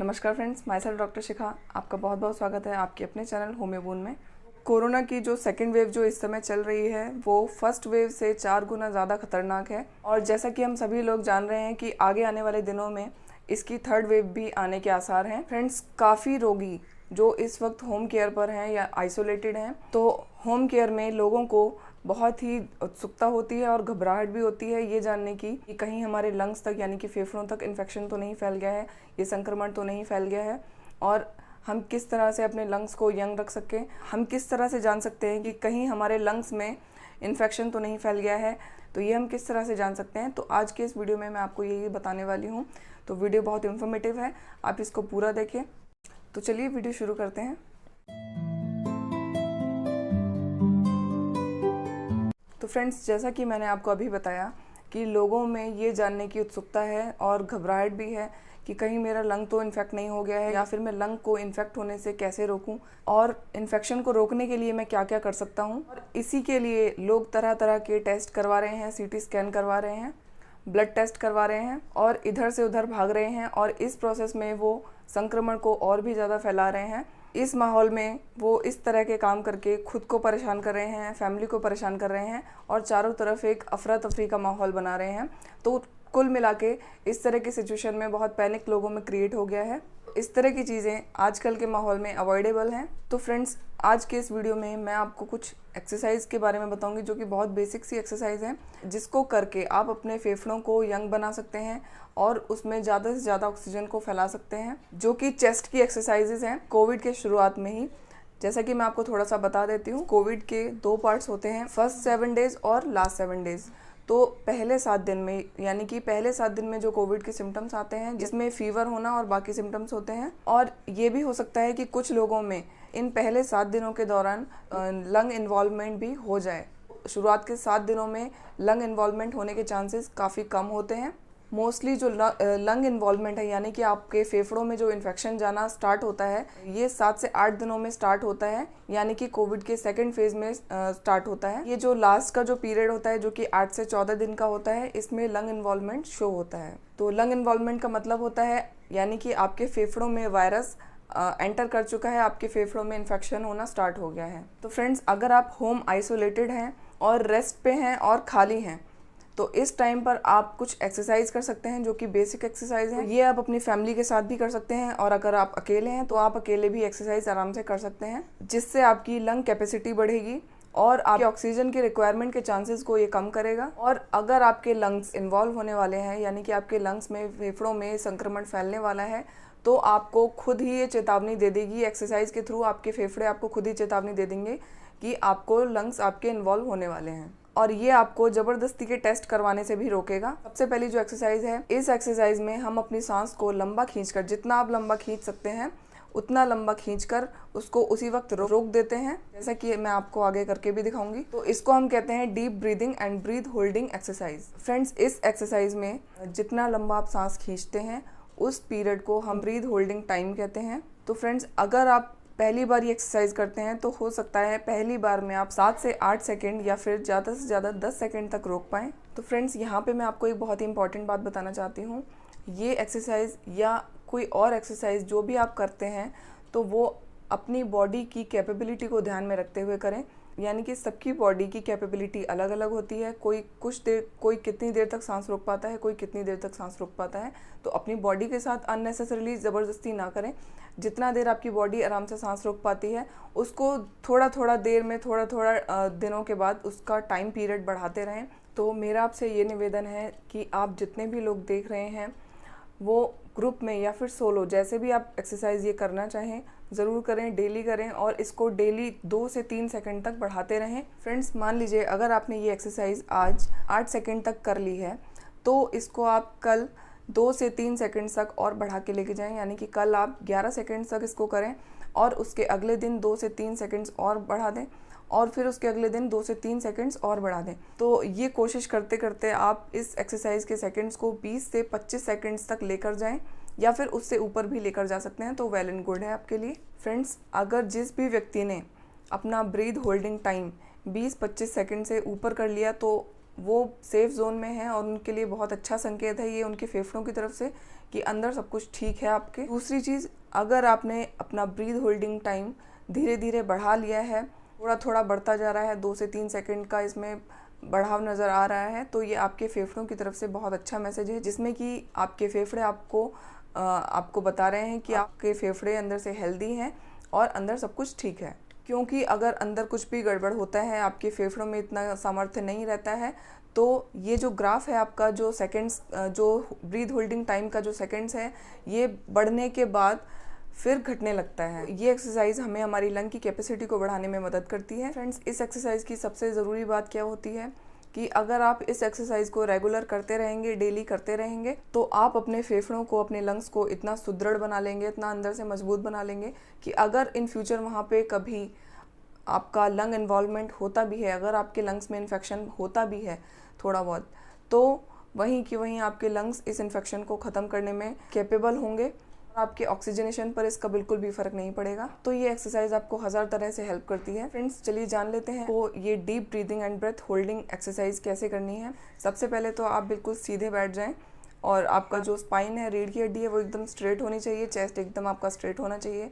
नमस्कार friends, my self doctor शिखा। आपका बहुत बहुत स्वागत है आपके अपने चैनल होम्योबून में। कोरोना की जो सेकेंड वेव जो इस समय चल रही है वो फर्स्ट वेव से 4 गुना ज़्यादा खतरनाक है। और जैसा कि हम सभी लोग जान रहे हैं कि आगे आने वाले दिनों में इसकी थर्ड वेव भी आने के आसार हैं। फ्रेंड्स, काफ़ी रोगी जो इस वक्त होम केयर पर हैं या आइसोलेटेड हैं, तो होम केयर में लोगों को बहुत ही उत्सुकता होती है और घबराहट भी होती है ये जानने की कि कहीं हमारे लंग्स तक यानी कि फेफड़ों तक इन्फेक्शन तो नहीं फैल गया है, ये संक्रमण तो नहीं फैल गया है, और हम किस तरह से अपने लंग्स को यंग रख सकें। हम किस तरह से जान सकते हैं कि कहीं हमारे लंग्स में इन्फेक्शन तो नहीं फैल गया है, तो ये हम किस तरह से जान सकते हैं। तो आज के इस वीडियो में मैं आपको यही बताने वाली हूँ। तो वीडियो बहुत इन्फॉर्मेटिव है, आप इसको पूरा देखें। तो चलिए वीडियो शुरू करते हैं। तो फ्रेंड्स, जैसा कि मैंने आपको अभी बताया कि लोगों में ये जानने की उत्सुकता है और घबराहट भी है कि कहीं मेरा लंग तो इन्फेक्ट नहीं हो गया है, या फिर मैं लंग को इन्फेक्ट होने से कैसे रोकूं, और इन्फेक्शन को रोकने के लिए मैं क्या क्या कर सकता हूं। और इसी के लिए लोग तरह तरह के टेस्ट करवा रहे हैं, सीटी स्कैन करवा रहे हैं, ब्लड टेस्ट करवा रहे हैं और इधर से उधर भाग रहे हैं, और इस प्रोसेस में वो संक्रमण को और भी ज़्यादा फैला रहे हैं। इस माहौल में वो इस तरह के काम करके खुद को परेशान कर रहे हैं, फैमिली को परेशान कर रहे हैं, और चारों तरफ एक अफरा तफरी का माहौल बना रहे हैं। तो कुल मिला के इस तरह की सिचुएशन में बहुत पैनिक लोगों में क्रिएट हो गया है। इस तरह की चीज़ें आजकल के माहौल में अवॉइडेबल हैं। तो फ्रेंड्स, आज के इस वीडियो में मैं आपको कुछ एक्सरसाइज के बारे में बताऊंगी जो कि बहुत बेसिक सी एक्सरसाइज है, जिसको करके आप अपने फेफड़ों को यंग बना सकते हैं और उसमें ज़्यादा से ज़्यादा ऑक्सीजन को फैला सकते हैं, जो कि चेस्ट की एक्सरसाइजेज हैं। कोविड के शुरुआत में ही, जैसा कि मैं आपको थोड़ा सा बता देती हूँ, कोविड के 2 पार्ट्स होते हैं, फर्स्ट 7 डेज और लास्ट 7 डेज। तो पहले 7 दिन में, यानी कि पहले 7 दिन में जो कोविड के सिम्टम्स आते हैं, जिसमें फीवर होना और बाकी सिम्टम्स होते हैं, और ये भी हो सकता है कि कुछ लोगों में इन पहले 7 दिनों के दौरान लंग इन्वॉल्वमेंट भी हो जाए। शुरुआत के 7 दिनों में लंग इन्वॉल्वमेंट होने के चांसेस काफ़ी कम होते हैं। मोस्टली जो लंग इन्वॉल्वमेंट है, यानी कि आपके फेफड़ों में जो इन्फेक्शन जाना स्टार्ट होता है, ये 7 से 8 दिनों में स्टार्ट होता है, यानी कि कोविड के सेकेंड फेज में स्टार्ट होता है। ये जो लास्ट का जो पीरियड होता है, जो कि 8 से 14 दिन का होता है, इसमें लंग इन्वॉल्वमेंट शो होता है। तो लंग इन्वॉल्वमेंट का मतलब होता है यानी कि आपके फेफड़ों में वायरस एंटर कर चुका है, आपके फेफड़ों में इन्फेक्शन होना स्टार्ट हो गया है। तो फ्रेंड्स, अगर आप होम आइसोलेटेड हैं और रेस्ट पे हैं और खाली हैं, तो इस टाइम पर आप कुछ एक्सरसाइज कर सकते हैं जो कि बेसिक एक्सरसाइज है। ये आप अपनी फैमिली के साथ भी कर सकते हैं, और अगर आप अकेले हैं तो आप अकेले भी एक्सरसाइज आराम से कर सकते हैं, जिससे आपकी लंग कैपेसिटी बढ़ेगी और आपके ऑक्सीजन के रिक्वायरमेंट के चांसेस को ये कम करेगा। और अगर आपके लंग्स इन्वॉल्व होने वाले हैं, यानी कि आपके लंग्स में, फेफड़ों में संक्रमण फैलने वाला है, तो आपको खुद ही ये चेतावनी दे देगी। एक्सरसाइज के थ्रू आपके फेफड़े आपको खुद ही चेतावनी दे देंगे कि आपको लंग्स आपके इन्वॉल्व होने वाले हैं, और ये आपको ज़बरदस्ती के टेस्ट करवाने से भी रोकेगा। सबसे पहली जो एक्सरसाइज है, इस एक्सरसाइज में हम अपनी सांस को लंबा खींचकर, जितना आप लंबा खींच सकते हैं उतना लंबा खींचकर उसको उसी वक्त रोक देते हैं, जैसा कि मैं आपको आगे करके भी दिखाऊंगी। तो इसको हम कहते हैं deep breathing and breath holding exercise. Friends, इस एक्सरसाइज में जितना लंबा आप सांस खींचते हैं उस पीरियड को हम ब्रीथ होल्डिंग टाइम कहते हैं। तो फ्रेंड्स, अगर आप पहली बार ये एक्सरसाइज करते हैं तो हो सकता है पहली बार में आप 7 से 8 सेकेंड या फिर ज़्यादा से ज़्यादा 10 सेकेंड तक रोक पाएँ। तो फ्रेंड्स, यहाँ पे मैं आपको एक बहुत ही इंपॉर्टेंट बात बताना चाहती हूँ। ये एक्सरसाइज या कोई और एक्सरसाइज जो भी आप करते हैं, तो वो अपनी बॉडी की कैपेबिलिटी को ध्यान में रखते हुए करें, यानी कि सबकी बॉडी की कैपेबिलिटी अलग अलग होती है। कोई कितनी देर तक सांस रोक पाता है, कोई कितनी देर तक सांस रोक पाता है। तो अपनी बॉडी के साथ अननेसेसरीली ज़बरदस्ती ना करें। जितना देर आपकी बॉडी आराम से सांस रोक पाती है, उसको थोड़ा थोड़ा देर में, थोड़ा थोड़ा दिनों के बाद उसका टाइम पीरियड बढ़ाते रहें। तो मेरा आपसे ये निवेदन है कि आप जितने भी लोग देख रहे हैं, वो ग्रुप में या फिर सोलो, जैसे भी आप एक्सरसाइज ये करना चाहें, ज़रूर करें, डेली करें, और इसको डेली 2 से 3 सेकंड तक बढ़ाते रहें। फ्रेंड्स, मान लीजिए अगर आपने ये एक्सरसाइज आज 8 सेकंड तक कर ली है, तो इसको आप कल 2 से 3 सेकंड तक और बढ़ा के लेके जाएं, यानी कि कल आप 11 सेकंड तक इसको करें, और उसके अगले दिन 2 से 3 सेकंड्स और बढ़ा दें, और फिर उसके अगले दिन 2 से 3 सेकंड्स और बढ़ा दें। तो ये कोशिश करते करते आप इस एक्सरसाइज के सेकंड्स को 20 से 25 सेकंड्स तक लेकर जाएं, या फिर उससे ऊपर भी लेकर जा सकते हैं, तो वेल एंड गुड है आपके लिए। फ्रेंड्स, अगर जिस भी व्यक्ति ने अपना ब्रीथ होल्डिंग टाइम 20-25 सेकंड से ऊपर कर लिया, तो वो सेफ जोन में हैं और उनके लिए बहुत अच्छा संकेत है ये उनके फेफड़ों की तरफ से कि अंदर सब कुछ ठीक है आपके। दूसरी चीज़, अगर आपने अपना ब्रीथ होल्डिंग टाइम धीरे धीरे बढ़ा लिया है, थोड़ा थोड़ा बढ़ता जा रहा है, 2 से 3 सेकंड का इसमें बढ़ाव नज़र आ रहा है, तो ये आपके फेफड़ों की तरफ से बहुत अच्छा मैसेज है, जिसमें कि आपके फेफड़े आपको बता रहे हैं कि आपके फेफड़े अंदर से हेल्दी हैं और अंदर सब कुछ ठीक है। क्योंकि अगर अंदर कुछ भी गड़बड़ होता है, आपके फेफड़ों में इतना सामर्थ्य नहीं रहता है, तो ये जो ग्राफ है आपका, जो सेकंड्स, जो ब्रीथ होल्डिंग टाइम का जो सेकंड्स है, ये बढ़ने के बाद फिर घटने लगता है। ये एक्सरसाइज हमें हमारी लंग की कैपेसिटी को बढ़ाने में मदद करती है। फ्रेंड्स, इस एक्सरसाइज की सबसे ज़रूरी बात क्या होती है कि अगर आप इस एक्सरसाइज को रेगुलर करते रहेंगे, डेली करते रहेंगे, तो आप अपने फेफड़ों को, अपने लंग्स को इतना सुदृढ़ बना लेंगे, इतना अंदर से मजबूत बना लेंगे कि अगर इन फ्यूचर वहाँ पे कभी आपका लंग इन्वॉल्वमेंट होता भी है, अगर आपके लंग्स में इन्फेक्शन होता भी है थोड़ा बहुत, तो वहीं कि वहीं आपके लंग्स इस इन्फेक्शन को ख़त्म करने में कैपेबल होंगे। आपके ऑक्सीजनेशन पर इसका बिल्कुल भी फर्क नहीं पड़ेगा। तो ये एक्सरसाइज आपको 1000 तरह से हेल्प करती है। फ्रेंड्स, चलिए जान लेते हैं तो ये deep breathing and breath holding exercise कैसे करनी है। सबसे पहले तो आप बिल्कुल सीधे बैठ जाएं और आपका जो स्पाइन है, रीढ़ की हड्डी है, वो एकदम स्ट्रेट होनी चाहिए, चेस्ट एकदम आपका स्ट्रेट होना चाहिए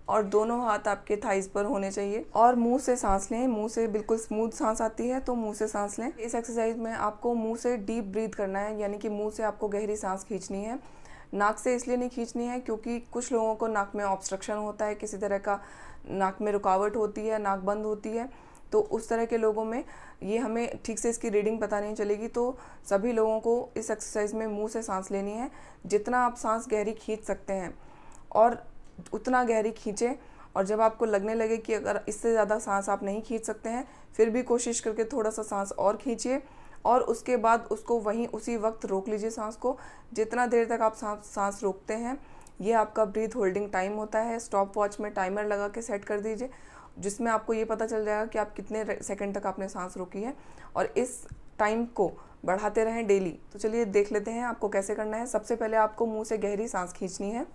और दोनों हाथ आपके थाइज पर होने चाहिए। और मुंह से सांस लें, मुंह से बिल्कुल स्मूथ सांस आती है तो मुंह से सांस लें। इस एक्सरसाइज में आपको मुंह से डीप ब्रीथ करना है, यानी कि मुंह से आपको गहरी सांस खींचनी है। नाक से इसलिए नहीं खींचनी है क्योंकि कुछ लोगों को नाक में ऑब्स्ट्रक्शन होता है, किसी तरह का नाक में रुकावट होती है, नाक बंद होती है, तो उस तरह के लोगों में ये हमें ठीक से इसकी रीडिंग पता नहीं चलेगी। तो सभी लोगों को इस एक्सरसाइज में मुंह से सांस लेनी है। जितना आप सांस गहरी खींच सकते हैं और उतना गहरी खींचें, और जब आपको लगने लगे कि अगर इससे ज़्यादा सांस आप नहीं खींच सकते हैं, फिर भी कोशिश करके थोड़ा सा सांस और खींचिए और उसके बाद उसको वहीं उसी वक्त रोक लीजिए सांस को। जितना देर तक आप सांस रोकते हैं, ये आपका ब्रीथ होल्डिंग टाइम होता है। स्टॉप वॉच में टाइमर लगा के सेट कर दीजिए, जिसमें आपको ये पता चल जाएगा कि आप कितने सेकंड तक आपने सांस रोकी है, और इस टाइम को बढ़ाते रहें डेली। तो चलिए देख लेते हैं आपको कैसे करना है। सबसे पहले आपको मुँह से गहरी सांस खींचनी है।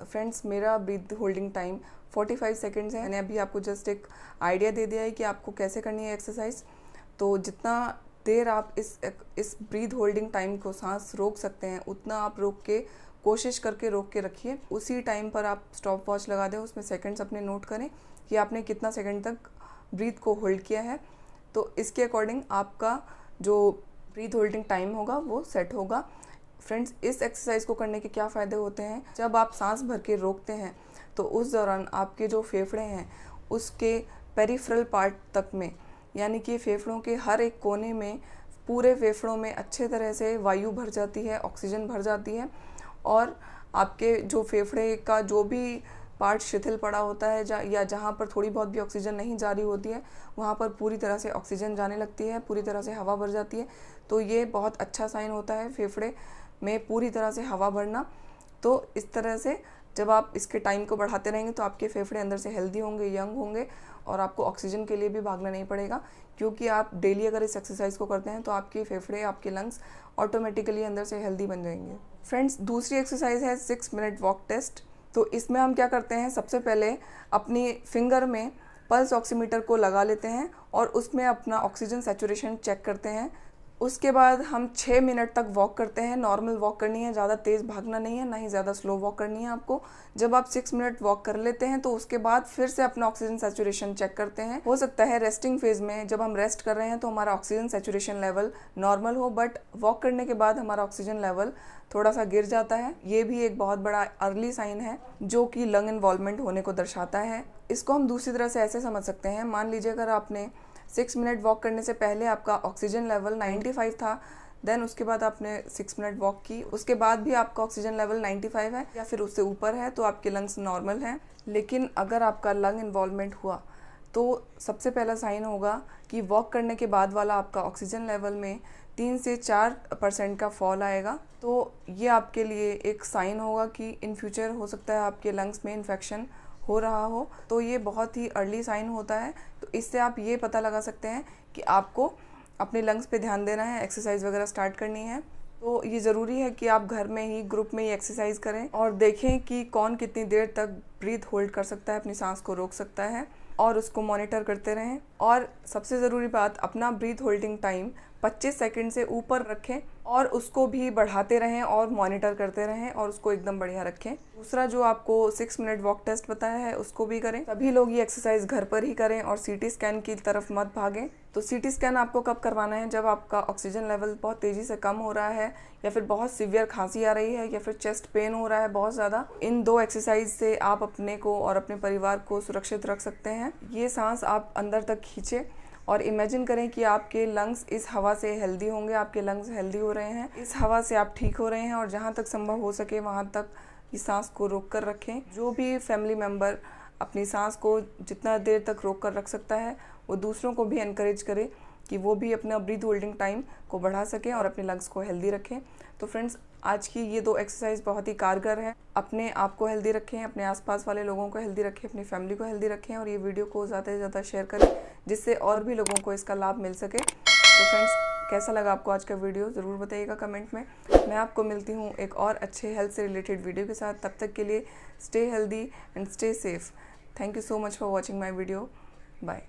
फ्रेंड्स, मेरा ब्रीथ होल्डिंग टाइम 45 सेकेंड्स है। मैंने अभी आपको जस्ट एक आइडिया दे दिया है कि आपको कैसे करनी है एक्सरसाइज। तो जितना देर आप इस ब्रीथ होल्डिंग टाइम को सांस रोक सकते हैं, उतना आप रोक के कोशिश करके रोक के रखिए। उसी टाइम पर आप स्टॉप वॉच लगा दें, उसमें सेकंड्स अपने नोट करें कि आपने कितना सेकंड तक ब्रीथ को होल्ड किया है। तो इसके अकॉर्डिंग आपका जो ब्रीथ होल्डिंग टाइम होगा वो सेट होगा। फ्रेंड्स, इस एक्सरसाइज को करने के क्या फ़ायदे होते हैं? जब आप सांस भर के रोकते हैं तो उस दौरान आपके जो फेफड़े हैं उसके पेरिफेरल पार्ट तक में, यानी कि फेफड़ों के हर एक कोने में, पूरे फेफड़ों में अच्छे तरह से वायु भर जाती है, ऑक्सीजन भर जाती है, और आपके जो फेफड़े का जो भी पार्ट शिथिल पड़ा होता है या जहाँ पर थोड़ी बहुत भी ऑक्सीजन नहीं जा रही होती है, वहाँ पर पूरी तरह से ऑक्सीजन जाने लगती है, पूरी तरह से हवा भर जाती है। तो ये बहुत अच्छा साइन होता है फेफड़े में पूरी तरह से हवा भरना। तो इस तरह से जब आप इसके टाइम को बढ़ाते रहेंगे तो आपके फेफड़े अंदर से हेल्दी होंगे, यंग होंगे, और आपको ऑक्सीजन के लिए भी भागना नहीं पड़ेगा, क्योंकि आप डेली अगर इस एक्सरसाइज को करते हैं तो आपके फेफड़े, आपके लंग्स ऑटोमेटिकली अंदर से हेल्दी बन जाएंगे। फ्रेंड्स, दूसरी एक्सरसाइज है 6 मिनट वॉक टेस्ट। तो इसमें हम क्या करते हैं, सबसे पहले अपनी फिंगर में पल्स ऑक्सीमीटर को लगा लेते हैं और उसमें अपना ऑक्सीजन सैचुरेशन चेक करते हैं। उसके बाद हम 6 मिनट तक वॉक करते हैं। नॉर्मल वॉक करनी है, ज़्यादा तेज़ भागना नहीं है, ना ही ज़्यादा स्लो वॉक करनी है आपको। जब आप 6 मिनट वॉक कर लेते हैं तो उसके बाद फिर से अपना ऑक्सीजन सैचुरेशन चेक करते हैं। हो सकता है रेस्टिंग फेज में जब हम रेस्ट कर रहे हैं तो हमारा ऑक्सीजन सैचुरेशन लेवल नॉर्मल हो, बट वॉक करने के बाद हमारा ऑक्सीजन लेवल थोड़ा सा गिर जाता है। ये भी एक बहुत बड़ा अर्ली साइन है जो कि लंग इन्वॉल्वमेंट होने को दर्शाता है। इसको हम दूसरी तरह से ऐसे समझ सकते हैं, मान लीजिए अगर आपने 6 मिनट वॉक करने से पहले आपका ऑक्सीजन लेवल 95 था, देन उसके बाद आपने 6 मिनट वॉक की, उसके बाद भी आपका ऑक्सीजन लेवल 95 है या फिर उससे ऊपर है, तो आपके लंग्स नॉर्मल हैं। लेकिन अगर आपका लंग इन्वॉल्वमेंट हुआ तो सबसे पहला साइन होगा कि वॉक करने के बाद वाला आपका ऑक्सीजन लेवल में 3 से 4% का फॉल आएगा। तो ये आपके लिए एक साइन होगा कि इन फ्यूचर हो सकता है आपके लंग्स में इन्फेक्शन हो रहा हो। तो ये बहुत ही अर्ली साइन होता है। तो इससे आप ये पता लगा सकते हैं कि आपको अपने लंग्स पे ध्यान देना है, एक्सरसाइज वगैरह स्टार्ट करनी है। तो ये ज़रूरी है कि आप घर में ही ग्रुप में ही एक्सरसाइज करें और देखें कि कौन कितनी देर तक ब्रीथ होल्ड कर सकता है, अपनी सांस को रोक सकता है, और उसको मॉनिटर करते रहें। और सबसे ज़रूरी बात, अपना ब्रीथ होल्डिंग टाइम 25 सेकंड से ऊपर रखें और उसको भी बढ़ाते रहें और मॉनिटर करते रहें और उसको एकदम बढ़िया रखें। दूसरा, जो आपको 6 मिनट वॉक टेस्ट बताया है उसको भी करें। सभी लोग ये एक्सरसाइज घर पर ही करें और सीटी स्कैन की तरफ मत भागें। तो सीटी स्कैन आपको कब करवाना है? जब आपका ऑक्सीजन लेवल बहुत तेज़ी से कम हो रहा है या फिर बहुत सीवियर खांसी आ रही है या फिर चेस्ट पेन हो रहा है बहुत ज़्यादा। इन 2 एक्सरसाइज से आप अपने को और अपने परिवार को सुरक्षित रख सकते हैं। ये सांस आप अंदर तक खींचें और इमेजिन करें कि आपके लंग्स इस हवा से हेल्दी होंगे, आपके लंग्स हेल्दी हो रहे हैं, इस हवा से आप ठीक हो रहे हैं। और जहाँ तक संभव हो सके वहाँ तक इस सांस को रोक कर रखें। जो भी फैमिली मेम्बर अपनी सांस को जितना देर तक रोक कर रख सकता है, वो दूसरों को भी एनकरेज करे कि वो भी अपना ब्रीथ होल्डिंग टाइम को बढ़ा सकें और अपने लंग्स को हेल्दी रखें। तो फ्रेंड्स, आज की ये 2 एक्सरसाइज बहुत ही कारगर है। अपने आप को हेल्दी रखें, अपने आसपास वाले लोगों को हेल्दी रखें, अपनी फैमिली को हेल्दी रखें और ये वीडियो को ज़्यादा से ज़्यादा शेयर करें जिससे और भी लोगों को इसका लाभ मिल सके। तो फ्रेंड्स, कैसा लगा आपको आज का वीडियो ज़रूर बताइएगा कमेंट में। मैं आपको मिलती हूँ एक और अच्छे हेल्थ से रिलेटेड वीडियो के साथ। तब तक के लिए stay healthy and stay safe. Thank you so much for watching my video. Bye.